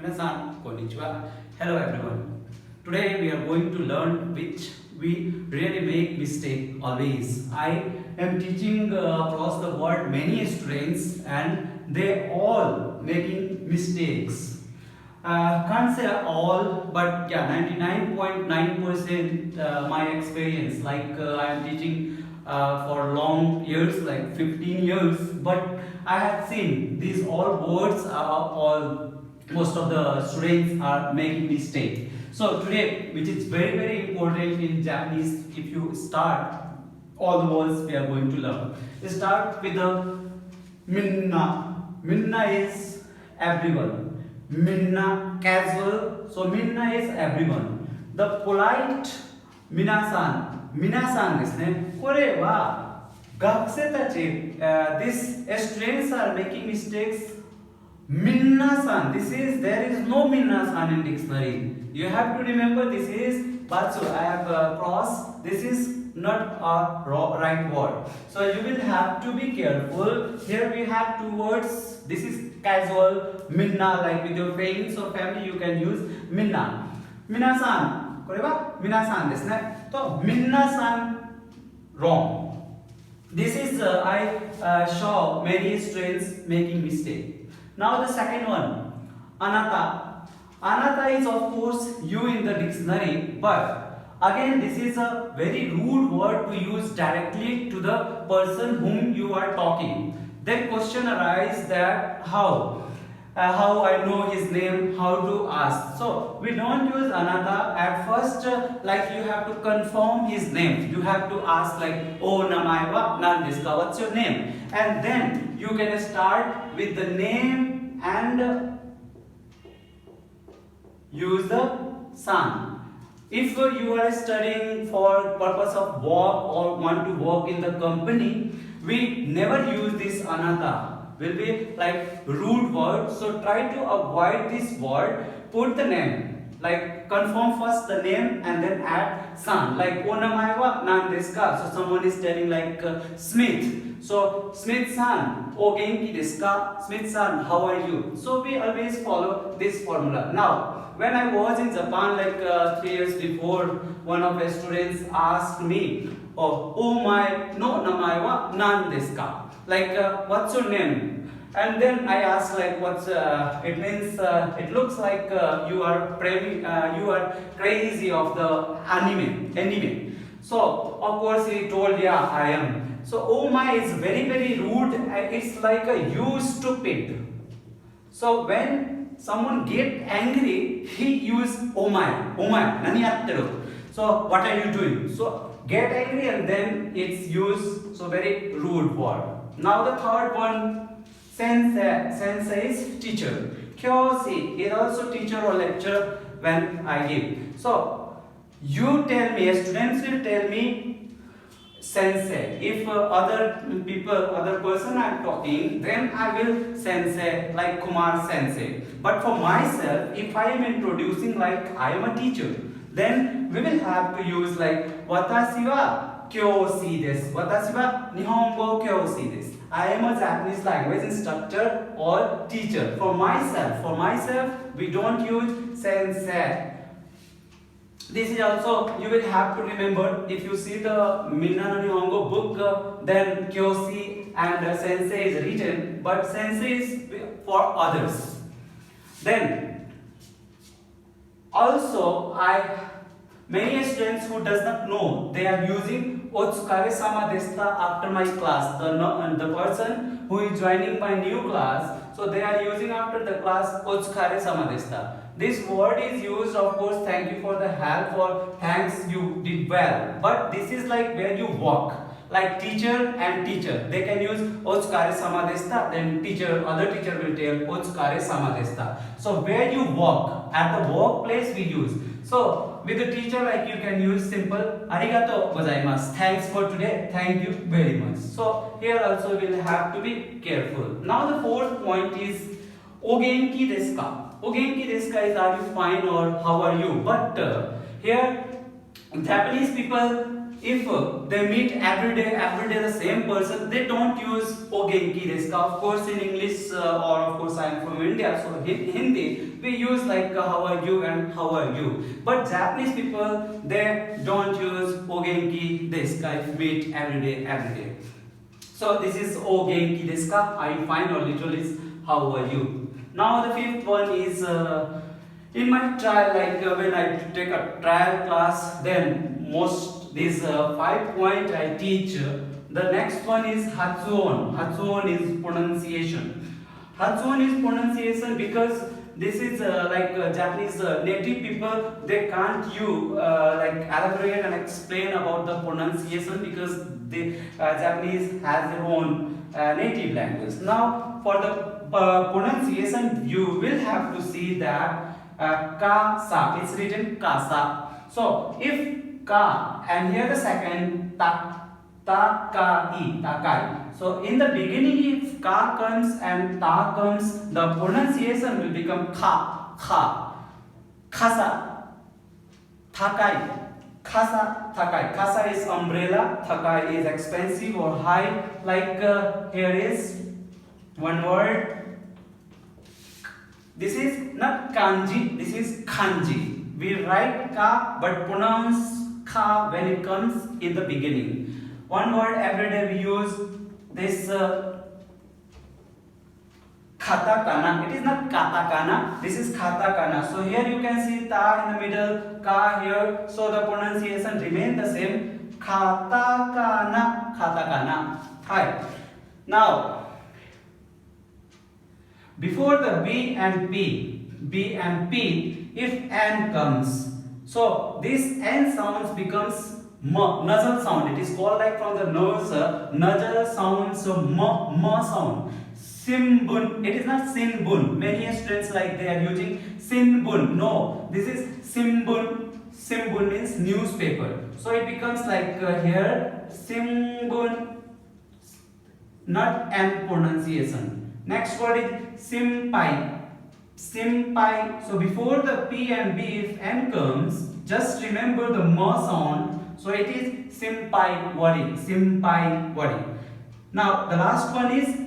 皆さん、こんにちは。Hello everyone. Today we are going to learn which we really make mistake always. I am teaching across the world many students and they all making mistakes. Can't say all, but yeah, 99.9% my experience. Like I am teaching for long years, like 15 years, but I have seen these all words are all most of the students are making mistake. So today, which is very important in Japanese, if you start all the words we are going to learn. We start with the minna. Minna is everyone. Minna casual. So minna is everyone. The polite minasan. Minasan ですね。これは学生たち these students are making mistakes. Minna-san, there is no Minna-san in dictionary. You have to remember this is Batsu, I have crossed, this is not a right word. So you will have to be careful. Here we have two words, this is casual, Minna, like with your friends or family you can use Minna. Minna-san, これは Minna-san ですね。と Minna-san, wrong. This is I saw many students making mistake. Now the second one, anata. Anata is of course you in the dictionary, but again this is a very rude word to use directly to the person whom you are talking. Then question arises that how I know his name, how to ask. So we don't use anata at first, like you have to confirm his name. You have to ask like, oh namae wa nan desu ka? What's your name? And then you can start with the name and use the san. If you are studying for purpose of work or want to work in the company, we never use this anata. Will be like rude word, so try to avoid this word. Put the name, like confirm first the name and then add san, like onamae wa nan desu ka? So someone is telling like Smith, so Smith san, o genki desu ka? Smith san, how are you? So we always follow this formula. Now when I was in Japan like 3 years before, one of the students asked me, oh my no namae wa nan desu ka? Like what's your name? And then I asked like what's it means it looks like you are crazy of the anime. So of course he told, yeah, I am. So oh my is very rude. It's like a you stupid. So when someone get angry, he use oh my nani yatteru. So what are you doing? So get angry and then it's used, so very rude word. Now the third one, sensei. Sensei is teacher. Kyo-shi is also teacher or lecturer when I give. So you tell me, students will tell me sensei. If other person I am talking, then I will sensei, like Kumar sensei. But for myself, if I am introducing like I am a teacher, then we will have to use like watashi wa kyoshi desu. Watashi wa nihongo kyoshi desu. I am a Japanese language instructor or teacher. For myself, we don't use sensei. This is also you will have to remember. If you see the Minna no Nihongo book, then kyoshi and sensei is written, but sensei is for others. Then also many students who does not know, they are using Otsukare sama deshita after my class. The person who is joining my new class, so they are using after the class Otsukare sama deshita. This word is used, of course, thank you for the help or thanks you did well. But this is like where you walk, like teacher and teacher. They can use Otsukare sama deshita, then other teacher will tell Otsukare sama deshita. So where you walk, at the workplace we use. So with the teacher, like you can use simple arigato gozaimasu, thanks for today, thank you very much. So here also we'll have to be careful. Now the fourth point is o genki desu ka? O genki desu ka is are you fine or how are you? But here Japanese people if they meet every day the same person, they don't use O genki desu ka. Of course, in English or of course I am from India, so in Hindi we use like how are you and how are you. But Japanese people, they don't use O genki desu ka if meet every day. So this is O genki desu ka? Are you fine, or literally is how are you. Now the fifth one is in my trial, like when I take a trial class, then most these 5 points I teach. The next one is Hatsuon. Hatsuon is pronunciation. Hatsuon is pronunciation because this is Japanese native people, they can't like elaborate and explain about the pronunciation because the Japanese has their own native language. Now for the pronunciation, you will have to see that kasa, it's written kasa. So if ka and here the second takai. So in the beginning, if ka comes and ta comes, the pronunciation will become kasa, takai, takai. Kasa is umbrella, takai is expensive or high. Like here is one word. This is not kanji, this is kanji. We write ka but pronounce ka when it comes in the beginning. One word every day we use this katakana. It is not katakana, this is katakana. So here you can see ta in the middle, ka here. So the pronunciation remains the same. Katakana, katakana. Hi. Now before the B and P, if N comes, so this N sounds becomes nasal sound. It is called like from the nose, nasal sound, so ma sound. Simbun, it is not sinbun. Many students like they are using sinbun. No, this is simbun. Simbun means newspaper. So it becomes like here, simbun, not N pronunciation. Next word is simpai. Simpai. So before the P and B, if N comes, just remember the ma sound. So it is simpai wadi. Simpai wadi. Now the last one is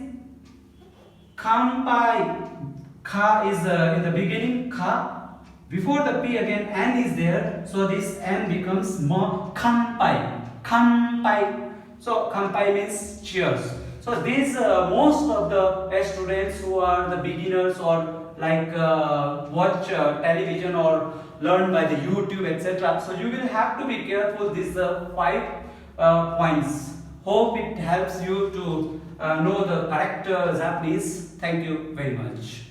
kampai. Ka is in the beginning, ka. Before the P again N is there. So this N becomes ma. Kampai. Kampai. So kampai means cheers. So these most of the students who are the beginners or like watch television or learn by the YouTube, etc. So you will have to be careful. These 5 points. Hope it helps you to know the correct Japanese. Thank you very much.